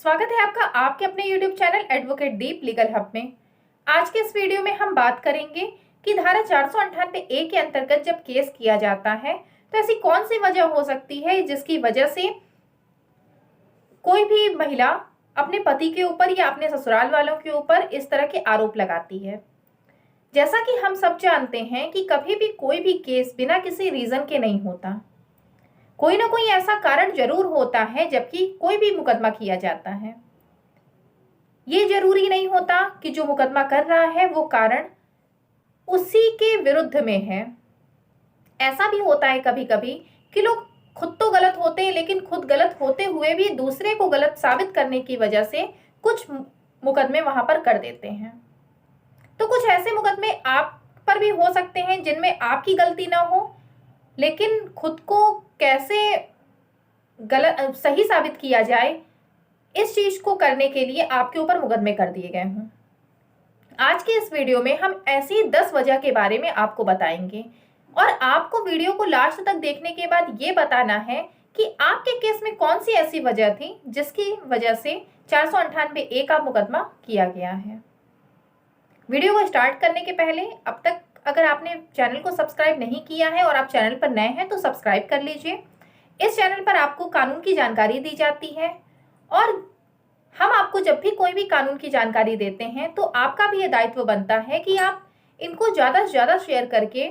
स्वागत है आपका आपके अपने YouTube चैनल एडवोकेट दीप लीगल हब में। आज के इस वीडियो में हम बात करेंगे कि धारा 498A के अंतर्गत जब केस किया जाता है तो ऐसी कौन सी वजह हो सकती है जिसकी वजह से कोई भी महिला अपने पति के ऊपर या अपने ससुराल वालों के ऊपर इस तरह के आरोप लगाती है। जैसा कि हम सब जानते हैं कि कभी भी कोई भी केस बिना किसी रीजन के नहीं होता, कोई ना कोई ऐसा कारण जरूर होता है जबकि कोई भी मुकदमा किया जाता है। ये जरूरी नहीं होता कि जो मुकदमा कर रहा है वो कारण उसी के विरुद्ध में है। ऐसा भी होता है कभी कभी कि लोग खुद तो गलत होते हैं लेकिन खुद गलत होते हुए भी दूसरे को गलत साबित करने की वजह से कुछ मुकदमे वहां पर कर देते हैं। तो कुछ ऐसे मुकदमे आप पर भी हो सकते हैं जिनमें आपकी गलती ना हो, लेकिन खुद को कैसे गलत सही साबित किया जाए इस चीज को करने के लिए आपके ऊपर मुकदमे कर दिए गए हों। आज के इस वीडियो में हम ऐसी 10 वजह के बारे में आपको बताएंगे और आपको वीडियो को लास्ट तक देखने के बाद ये बताना है कि आपके केस में कौन सी ऐसी वजह थी जिसकी वजह से 498A का मुकदमा किया गया है। वीडियो को स्टार्ट करने के पहले अब तक अगर आपने चैनल को सब्सक्राइब नहीं किया है और आप चैनल पर नए हैं तो सब्सक्राइब कर लीजिए। इस चैनल पर आपको कानून की जानकारी दी जाती है और हम आपको जब भी कोई भी कानून की जानकारी देते हैं तो आपका भी ये दायित्व बनता है कि आप इनको ज़्यादा से ज़्यादा शेयर करके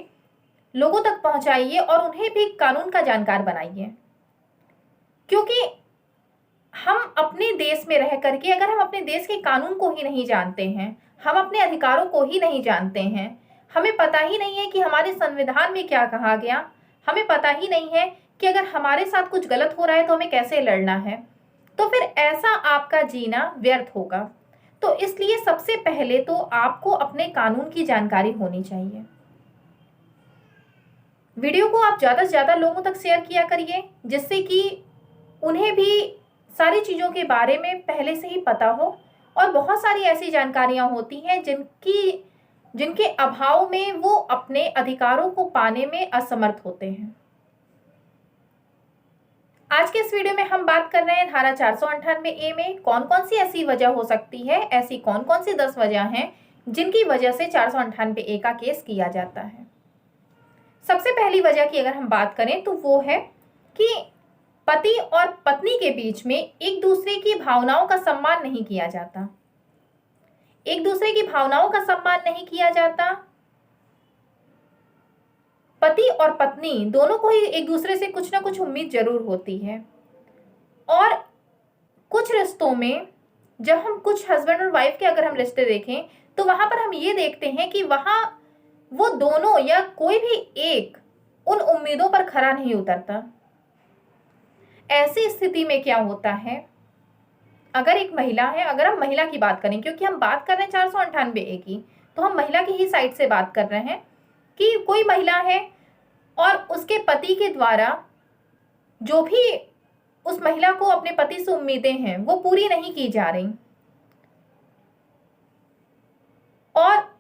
लोगों तक पहुंचाइए और उन्हें भी कानून का जानकार बनाइए। क्योंकि हम अपने देश में रह करके अगर हम अपने देश के कानून को ही नहीं जानते हैं, हम अपने अधिकारों को ही नहीं जानते हैं, हमें पता ही नहीं है कि हमारे संविधान में क्या कहा गया, हमें पता ही नहीं है कि अगर हमारे साथ कुछ गलत हो रहा है तो हमें कैसे लड़ना है, तो फिर ऐसा आपका जीना व्यर्थ होगा। तो इसलिए सबसे पहले तो आपको अपने कानून की जानकारी होनी चाहिए। वीडियो को आप ज़्यादा से ज़्यादा लोगों तक शेयर किया करिए जिससे कि उन्हें भी सारी चीज़ों के बारे में पहले से ही पता हो। और बहुत सारी ऐसी जानकारियां होती हैं जिनके अभाव में वो अपने अधिकारों को पाने में असमर्थ होते हैं। आज के इस वीडियो में हम बात कर रहे हैं धारा 498A में कौन कौन सी ऐसी वजह हो सकती है, ऐसी कौन कौन सी 10 वजह हैं जिनकी वजह से 498A का केस किया जाता है। सबसे पहली वजह की अगर हम बात करें तो वो है कि पति और पत्नी के बीच में एक दूसरे की भावनाओं का सम्मान नहीं किया जाता। एक दूसरे की भावनाओं का सम्मान नहीं किया जाता। पति और पत्नी दोनों को ही एक दूसरे से कुछ ना कुछ उम्मीद जरूर होती है और कुछ रिश्तों में जब हम कुछ हस्बैंड और वाइफ के अगर हम रिश्ते देखें तो वहां पर हम ये देखते हैं कि वहां वो दोनों या कोई भी एक उन उम्मीदों पर खरा नहीं उतरता। ऐसी स्थिति में क्या होता है, अगर एक महिला है, अगर हम महिला की बात करें क्योंकि हम बात कर रहे हैं 498A की, तो हम महिला की ही साइड से बात कर रहे हैं कि कोई महिला है और उसके पति के द्वारा जो भी उस महिला को अपने पति से उम्मीदें हैं वो पूरी नहीं की जा रही और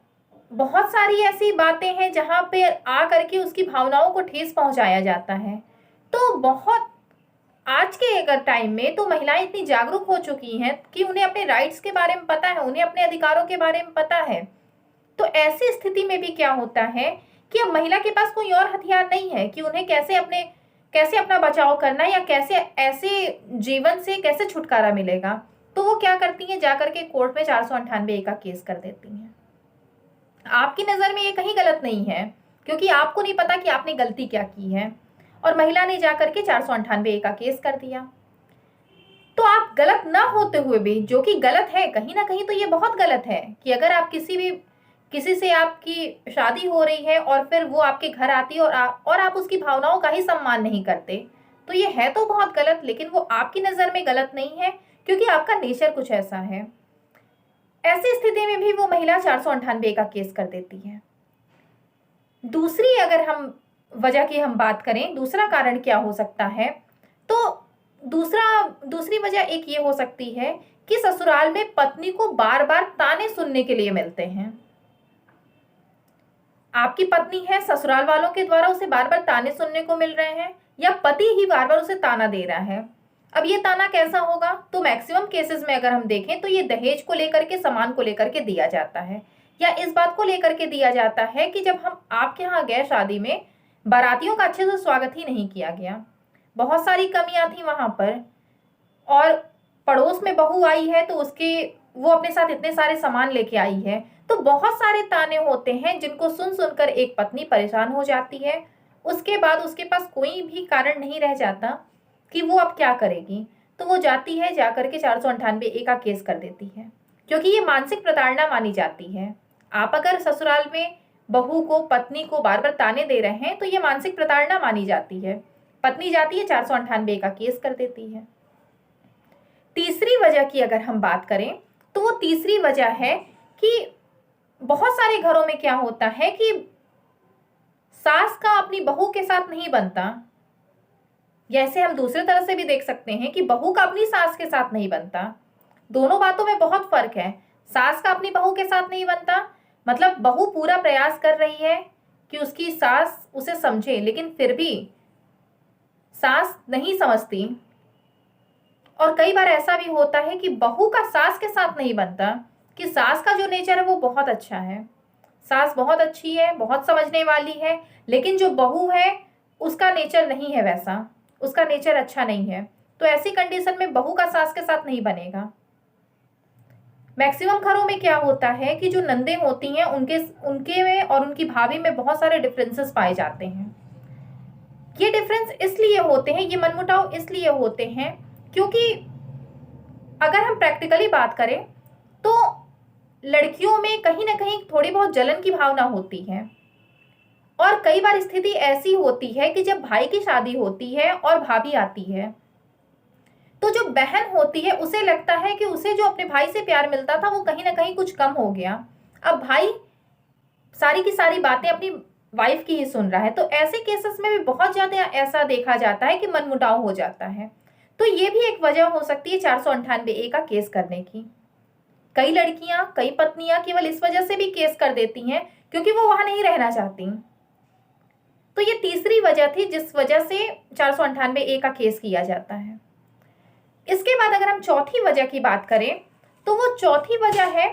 बहुत सारी ऐसी बातें हैं जहां पे आ करके उसकी भावनाओं को ठेस पहुंचाया जाता है। तो बहुत आज के अगर टाइम में तो महिलाएं इतनी जागरूक हो चुकी हैं कि उन्हें अपने राइट्स के बारे में पता है, उन्हें अपने अधिकारों के बारे में पता है। तो ऐसी स्थिति में भी क्या होता है कि अब महिला के पास कोई और हथियार नहीं है कि उन्हें कैसे अपना बचाव करना है या कैसे ऐसे जीवन से कैसे छुटकारा मिलेगा। तो वो क्या करती हैं, जाकर के कोर्ट में 498A का केस कर देती हैं। आपकी नजर में ये कहीं गलत नहीं है क्योंकि आपको नहीं पता कि आपने गलती क्या की है और महिला ने जाकर के 498A का केस कर दिया। तो आप गलत ना होते हुए भी, जो कि गलत है कहीं ना कहीं, तो ये बहुत गलत है कि अगर आप किसी से आपकी शादी हो रही है और फिर वो आपके घर आती है और आप उसकी भावनाओं का ही सम्मान नहीं करते, तो ये है तो बहुत गलत, लेकिन वो आपकी नज़र में गलत नहीं है क्योंकि आपका नेचर कुछ ऐसा है। ऐसी स्थिति में भी वो महिला 498A का केस कर देती है। दूसरी अगर हम वजह की हम बात करें, दूसरा कारण क्या हो सकता है, तो दूसरी वजह एक ये हो सकती है कि ससुराल में पत्नी को बार बार ताने सुनने के लिए मिलते हैं। आपकी पत्नी है, ससुराल वालों के द्वारा उसे बार बार ताने सुनने को मिल रहे हैं या पति ही बार बार उसे ताना दे रहा है। अब ये ताना कैसा होगा? तो मैक्सिमम केसेस में अगर हम देखें तो ये दहेज को लेकर के, सामान को लेकर के दिया जाता है, या इस बात को लेकर के दिया जाता है कि जब हम आपके यहाँ गए शादी में, बारातियों का अच्छे से स्वागत ही नहीं किया गया, बहुत सारी कमियां थी वहां पर, और पड़ोस में बहू आई है तो उसके वो अपने साथ इतने सारे सामान लेके आई है। तो बहुत सारे ताने होते हैं जिनको सुन सुनकर एक पत्नी परेशान हो जाती है। उसके बाद उसके पास कोई भी कारण नहीं रह जाता कि वो अब क्या करेगी, तो वो जाती है, जाकर के 498A का केस कर देती है, क्योंकि ये मानसिक प्रताड़ना मानी जाती है। आप अगर ससुराल में बहू को, पत्नी को बार बार ताने दे रहे हैं तो ये मानसिक प्रताड़ना मानी जाती है। पत्नी जाती है, 498A का केस कर देती है। तीसरी वजह की अगर हम बात करें तो वो तीसरी वजह है कि बहुत सारे घरों में क्या होता है कि सास का अपनी बहू के साथ नहीं बनता, जैसे हम दूसरे तरह से भी देख सकते हैं कि बहू का अपनी सास के साथ नहीं बनता। दोनों बातों में बहुत फर्क है। सास का अपनी बहू के साथ नहीं बनता मतलब बहू पूरा प्रयास कर रही है कि उसकी सास उसे समझे, लेकिन फिर भी सास नहीं समझती। और कई बार ऐसा भी होता है कि बहू का सास के साथ नहीं बनता, कि सास का जो नेचर है वो बहुत अच्छा है, सास बहुत अच्छी है, बहुत समझने वाली है, लेकिन जो बहू है उसका नेचर नहीं है वैसा, उसका नेचर अच्छा नहीं है। तो ऐसी कंडीशन में बहू का सास के साथ नहीं बनेगा। मैक्सिमम घरों में क्या होता है कि जो नंदे होती हैं उनके में और उनकी भाभी में बहुत सारे डिफरेंसेस पाए जाते हैं। ये डिफरेंस इसलिए होते हैं, ये मनमुटाव इसलिए होते हैं क्योंकि अगर हम प्रैक्टिकली बात करें तो लड़कियों में कहीं ना कहीं थोड़ी बहुत जलन की भावना होती है, और कई बार स्थिति ऐसी होती है कि जब भाई की शादी होती है और भाभी आती है तो जो बहन होती है उसे लगता है कि उसे जो अपने भाई से प्यार मिलता था वो कहीं ना कहीं कुछ कम हो गया। अब भाई सारी की सारी बातें अपनी वाइफ की ही सुन रहा है, तो ऐसे केसेस में भी बहुत ज्यादा ऐसा देखा जाता है कि मनमुटाव हो जाता है। तो ये भी एक वजह हो सकती है 498A का केस करने की। कई लड़कियां, कई पत्नियां केवल इस वजह से भी केस कर देती हैं क्योंकि वो वहां नहीं रहना चाहती। तो ये तीसरी वजह थी जिस वजह से 498A का केस किया जाता है। इसके बाद अगर हम चौथी वजह की बात करें तो वो चौथी वजह है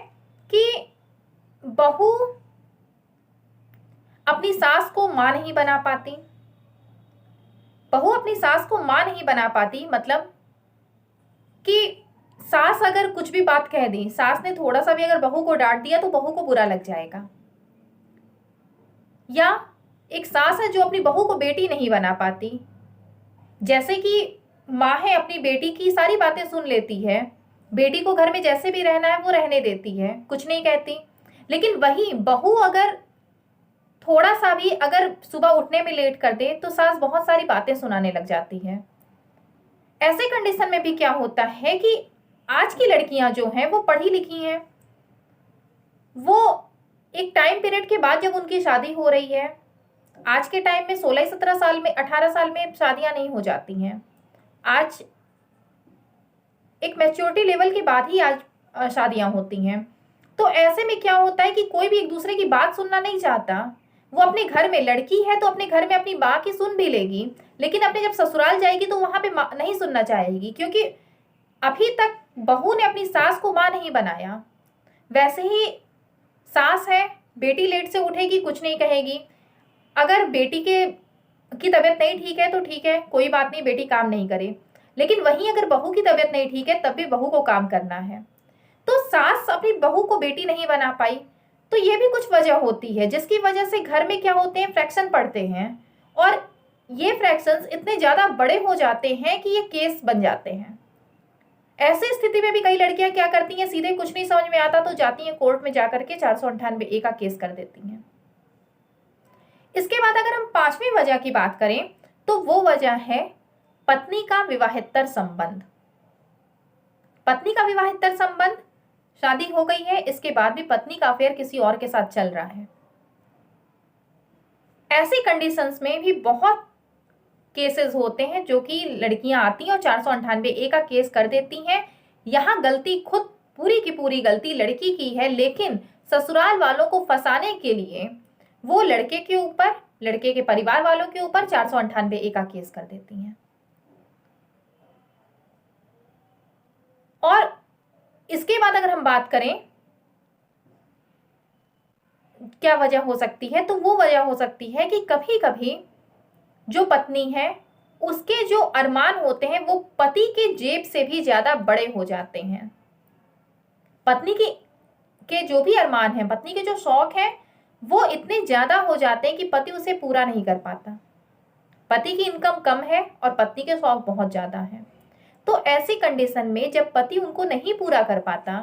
कि बहू अपनी सास को मां नहीं बना पाती। बहू अपनी सास को मां नहीं बना पाती मतलब कि सास अगर कुछ भी बात कह दी, सास ने थोड़ा सा भी अगर बहू को डांट दिया तो बहू को बुरा लग जाएगा। या एक सास है जो अपनी बहू को बेटी नहीं बना पाती, जैसे कि माँ है अपनी बेटी की सारी बातें सुन लेती है, बेटी को घर में जैसे भी रहना है वो रहने देती है, कुछ नहीं कहती। लेकिन वही बहू अगर थोड़ा सा भी अगर सुबह उठने में लेट कर दे तो सास बहुत सारी बातें सुनाने लग जाती है। ऐसे कंडीशन में भी क्या होता है कि आज की लड़कियां जो हैं वो पढ़ी लिखी हैं, वो एक टाइम पीरियड के बाद जब उनकी शादी हो रही है, आज के टाइम में 16-17 साल में, 18 साल में शादियां नहीं हो जाती हैं। आज एक मैच्योरिटी लेवल के बाद ही आज शादियां होती हैं। तो ऐसे में क्या होता है कि कोई भी एक दूसरे की बात सुनना नहीं चाहता। वो अपने घर में लड़की है तो अपने घर में अपनी माँ की सुन भी लेगी, लेकिन अपने जब ससुराल जाएगी तो वहां पे नहीं सुनना चाहेगी, क्योंकि अभी तक बहू ने अपनी सास को माँ नहीं बनाया। वैसे ही सास है, बेटी लेट से उठेगी, कुछ नहीं कहेगी। अगर बेटी की तबीयत नहीं ठीक है तो ठीक है, कोई बात नहीं, बेटी काम नहीं करे। लेकिन वहीं अगर बहू की तबीयत नहीं ठीक है तब भी बहू को काम करना है। तो सास अपनी बहू को बेटी नहीं बना पाई। तो ये भी कुछ वजह होती है जिसकी वजह से घर में क्या होते हैं, फ्रैक्शन पड़ते हैं, और ये फ्रैक्शंस इतने ज्यादा बड़े हो जाते हैं कि ये केस बन जाते हैं। ऐसे स्थिति में भी कई लड़कियां क्या करती हैं, सीधे कुछ नहीं समझ में आता तो जाती हैं कोर्ट में जाकर के 498A का केस कर देती हैं। इसके बाद अगर हम पांचवी वजह की बात करें तो वो वजह है पत्नी का विवाहेतर संबंध। पत्नी का विवाहेतर संबंध, शादी हो गई है, इसके बाद भी पत्नी का अफेयर किसी और के साथ चल रहा है। ऐसी कंडीशंस में भी बहुत केसेस होते हैं जो कि लड़कियां आती हैं और 498A का केस कर देती हैं। यहां गलती खुद पूरी की पूरी गलती लड़की की है, लेकिन ससुराल वालों को फंसाने के लिए वो लड़के के ऊपर, लड़के के परिवार वालों के ऊपर 498A का केस कर देती हैं। हम बात करें क्या वजह हो सकती है, तो वो वजह हो सकती है कि कभी कभी जो पत्नी है उसके जो अरमान होते हैं वो पति के जेब से भी ज्यादा बड़े हो जाते हैं। पत्नी के जो भी अरमान है, पत्नी के जो शौक है वो इतने ज्यादा हो जाते हैं कि पति उसे पूरा नहीं कर पाता। पति की इनकम कम है और पत्नी के शौक बहुत ज्यादा है। तो ऐसी कंडीशन में जब पति उनको नहीं पूरा कर पाता,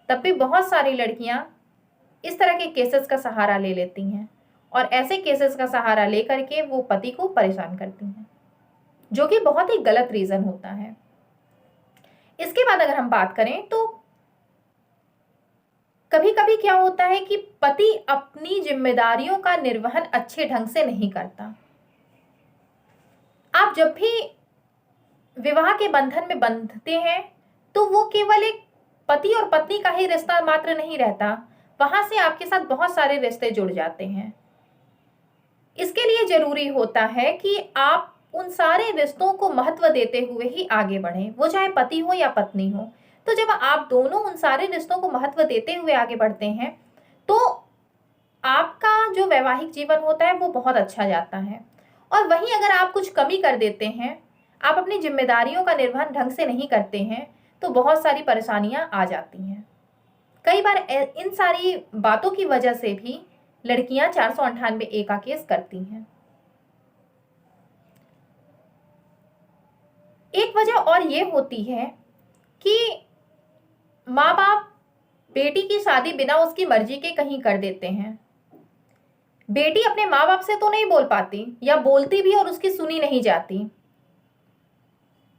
तब भी बहुत सारी लड़कियां इस तरह के केसेस का सहारा ले लेती हैं और ऐसे केसेस का सहारा लेकर के वो पति को परेशान करती हैं, जो कि बहुत ही गलत रीजन होता है। इसके बाद अगर हम बात करें तो कभी कभी क्या होता है कि पति अपनी जिम्मेदारियों का निर्वहन अच्छे ढंग से नहीं करता। आप जब भी विवाह के बंधन में बंधते हैं तो वो केवल एक पति और पत्नी का ही रिश्ता मात्र नहीं रहता, वहां से आपके साथ बहुत सारे रिश्ते जुड़ जाते हैं। इसके लिए जरूरी होता है कि आप उन सारे रिश्तों को महत्व देते हुए ही आगे बढ़ें, वो चाहे पति हो या पत्नी हो। तो जब आप दोनों उन सारे रिश्तों को महत्व देते हुए आगे बढ़ते हैं तो आपका जो वैवाहिक जीवन होता है वो बहुत अच्छा जाता है। और वहीं अगर आप कुछ कमी कर देते हैं, आप अपनी जिम्मेदारियों का निर्वहन ढंग से नहीं करते हैं, तो बहुत सारी परेशानियां आ जाती हैं। कई बार इन सारी बातों की वजह से भी लड़कियां 498A का केस करती हैं। एक वजह और ये होती है कि माँ बाप बेटी की शादी बिना उसकी मर्जी के कहीं कर देते हैं। बेटी अपने माँ बाप से तो नहीं बोल पाती, या बोलती भी और उसकी सुनी नहीं जाती।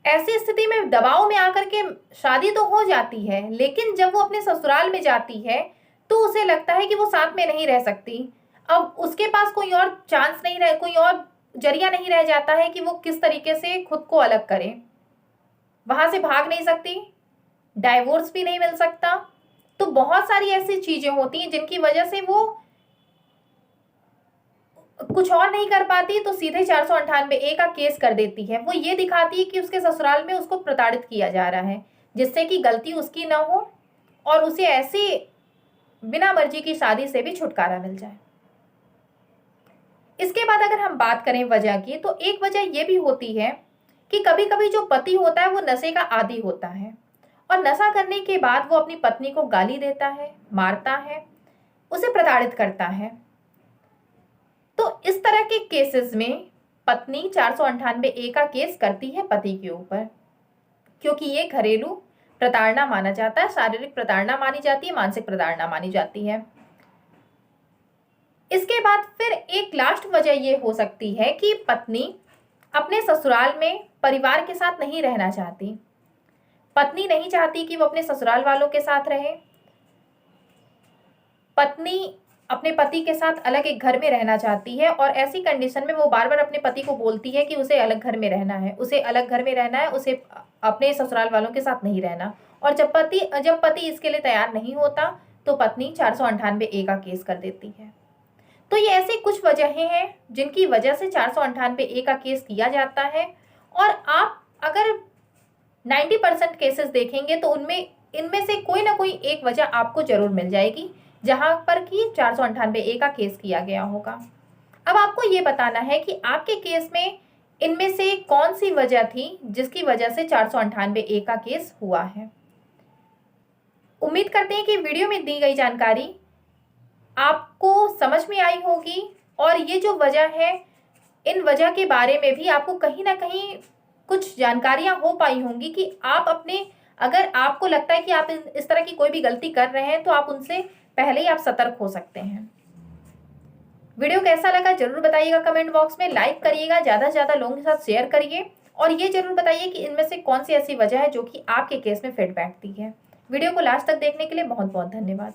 ऐसी स्थिति में दबाव में आकर के शादी तो हो जाती है, लेकिन जब वो अपने ससुराल में जाती है तो उसे लगता है कि वो साथ में नहीं रह सकती। अब उसके पास कोई और चांस नहीं रह, कोई और जरिया नहीं रह जाता है कि वो किस तरीके से खुद को अलग करे। वहां से भाग नहीं सकती, डाइवोर्स भी नहीं मिल सकता। तो बहुत सारी ऐसी चीजें होती हैं जिनकी वजह से वो कुछ और नहीं कर पाती, तो सीधे 498A का केस कर देती है। वो ये दिखाती है कि उसके ससुराल में उसको प्रताड़ित किया जा रहा है, जिससे कि गलती उसकी ना हो और उसे ऐसी बिना मर्जी की शादी से भी छुटकारा मिल जाए। इसके बाद अगर हम बात करें वजह की, तो एक वजह यह भी होती है कि कभी कभी जो पति होता है वो नशे का आदी होता है और नशा करने के बाद वो अपनी पत्नी को गाली देता है, मारता है, उसे प्रताड़ित करता है। तो इस तरह के केसेस में पत्नी 498A का केस करती है पति के ऊपर, क्योंकि ये घरेलू प्रताड़ना माना जाता है, शारीरिक प्रताड़ना मानी जाती है, मानसिक प्रताड़ना मानी जाती है। इसके बाद फिर एक लास्ट वजह ये हो सकती है कि पत्नी अपने ससुराल में परिवार के साथ नहीं रहना चाहती। पत्नी नहीं चाहती कि वो अपने ससुराल वालों के साथ रहे। पत्नी अपने पति के साथ अलग एक घर में रहना चाहती है और ऐसी कंडीशन में वो बार बार अपने पति को बोलती है कि उसे अलग घर में रहना है, उसे अलग घर में रहना है, उसे अपने ससुराल वालों के साथ नहीं रहना। और जब पति इसके लिए तैयार नहीं होता तो पत्नी 498A का केस कर देती है। तो ये ऐसे कुछ वजहें हैं जिनकी वजह से 498A का केस किया जाता है। और आप अगर 90% केसेस देखेंगे तो इनमें से कोई ना कोई एक वजह आपको जरूर मिल जाएगी जहां पर कि 498A का केस किया गया होगा। अब आपको ये बताना है कि आपके केस में इनमें से कौन सी वजह थी जिसकी वजह से 498A का केस हुआ है। उम्मीद करते हैं कि वीडियो में दी गई जानकारी आपको समझ में आई होगी और ये जो वजह है, इन वजह के बारे में भी आपको कहीं ना कहीं कुछ जानकारियां हो पाई होंगी कि आप अगर आपको लगता है कि आप इस तरह की कोई भी गलती कर रहे हैं तो आप उनसे पहले ही आप सतर्क हो सकते हैं। वीडियो कैसा लगा जरूर बताइएगा कमेंट बॉक्स में, लाइक करिएगा, ज़्यादा से ज़्यादा लोगों के साथ शेयर करिए और ये जरूर बताइए कि इनमें से कौन सी ऐसी वजह है जो कि आपके केस में फिट बैठती है। वीडियो को लास्ट तक देखने के लिए बहुत बहुत धन्यवाद।